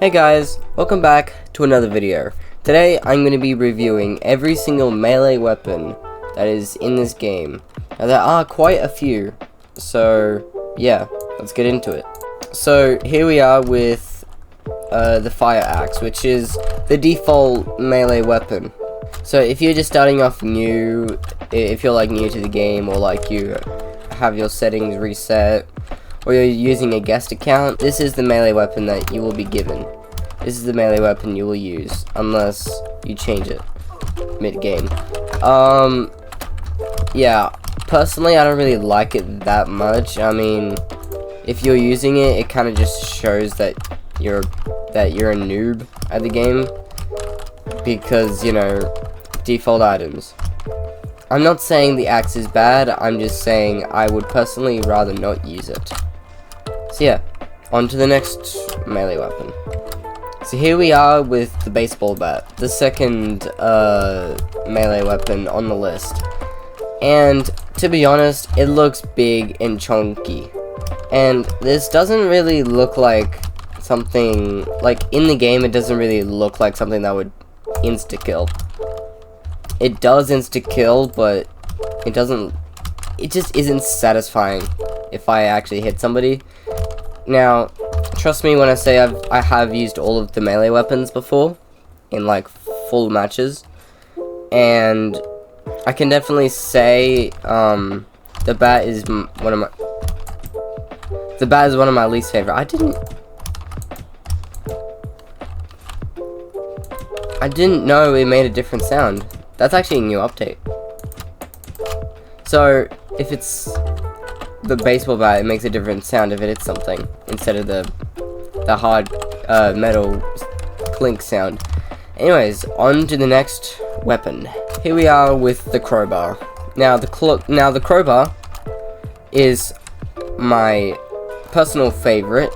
Hey guys, welcome back to another video. Today I'm going to be reviewing every single melee weapon that is in this game. Now there are quite a few, so yeah, let's get into it. So here we are with the fire axe, which is the default melee weapon. So if you're just starting off new, if you're like new to the game, or like you have your settings reset, or you're using a guest account, this is the melee weapon that you will be given. This is the melee weapon you will use, unless you change it mid-game. Yeah, personally I don't really like it that much. I mean, if you're using it, it kind of just shows that you're a noob at the game, because, you know, default items. I'm not saying the axe is bad, I'm just saying I would personally rather not use it. So yeah, on to the next melee weapon. So here we are with the baseball bat, the second melee weapon on the list. And to be honest, it looks big and chunky. And this doesn't really look like something, like in the game it doesn't really look like something that would insta-kill. It does insta-kill, but it just isn't satisfying if I actually hit somebody. Now, trust me when I say I have used all of the melee weapons before, in like full matches, and I can definitely say the bat is one of my least favorite. I didn't know it made a different sound. That's actually a new update. So if it's the baseball bat, it makes a different sound if it hits something instead of the hard metal clink sound. Anyways, on to the next weapon. Here we are with the crowbar. Now the crowbar is my personal favorite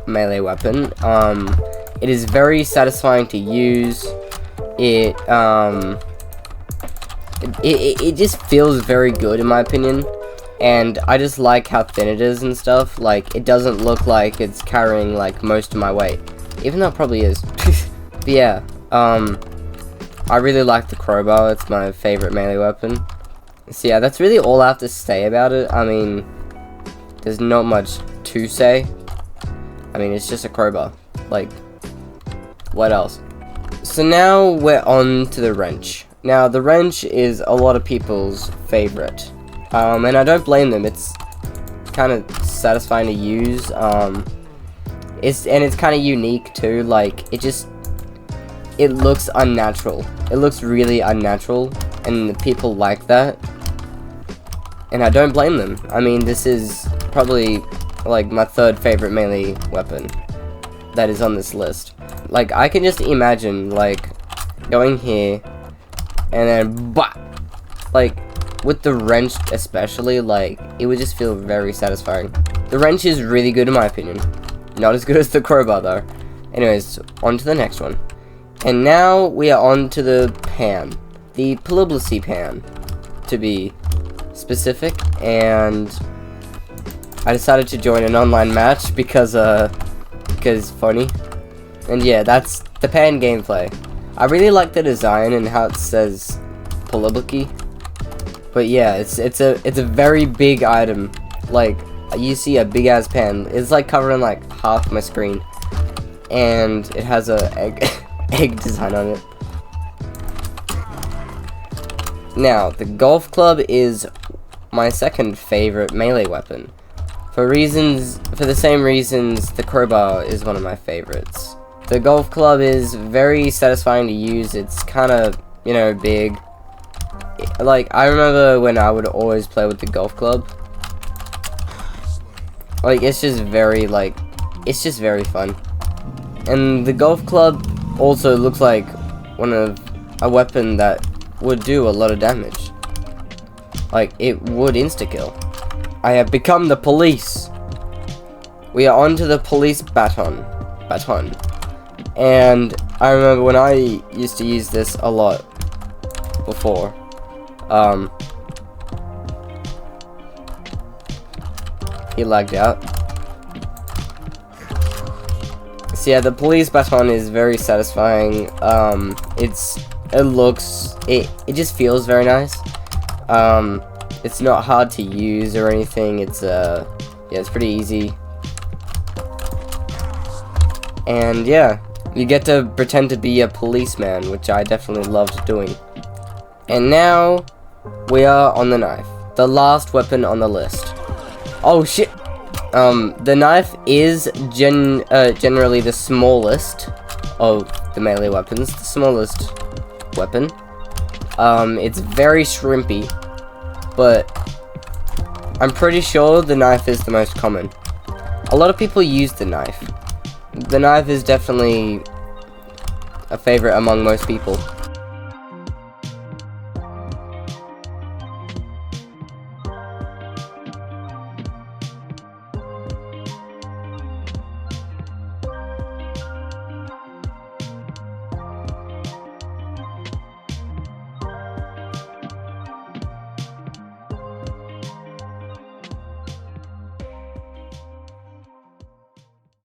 melee weapon. It is very satisfying to use. It just feels very good in my opinion. And I just like how thin it is and stuff. Like, it doesn't look like it's carrying, like, most of my weight. Even though it probably is. But yeah, I really like the crowbar. It's my favorite melee weapon. So yeah, that's really all I have to say about it. I mean, there's not much to say. I mean, it's just a crowbar. Like, what else? So now we're on to the wrench. Now, the wrench is a lot of people's favorite. And I don't blame them. It's kind of satisfying to use. It's kind of unique too. Like, it looks unnatural. It looks really unnatural, and people like that. And I don't blame them. I mean, this is probably like my third favorite melee weapon that is on this list. Like, I can just imagine like going here and then like, with the wrench especially, like, it would just feel very satisfying. The wrench is really good in my opinion. Not as good as the crowbar though. Anyways, on to the next one. And now we are on to the pan. The Polyblicy pan, to be specific. And I decided to join an online match because funny. And yeah, that's the pan gameplay. I really like the design and how it says Polyblicy. But yeah, it's a very big item. Like, you see a big ass pan. It's like covering like half my screen, and it has a egg design on it. Now, the golf club is my second favorite melee weapon. For the same reasons the crowbar is one of my favorites. The golf club is very satisfying to use. It's kind of, you know, big. Like, I remember when I would always play with the golf club. Like, it's just very fun. And the golf club also looks like a weapon that would do a lot of damage. Like, it would insta-kill. I have become the police. We are on to the police baton. And I remember when I used to use this a lot before. He lagged out. So yeah, the police baton is very satisfying. It just feels very nice. It's not hard to use or anything. Yeah, it's pretty easy. And yeah, you get to pretend to be a policeman, which I definitely loved doing. And now we are on the knife, the last weapon on the list. Oh shit! The knife is generally the smallest of the melee weapons, the smallest weapon. It's very shrimpy, but I'm pretty sure the knife is the most common. A lot of people use the knife. The knife is definitely a favorite among most people.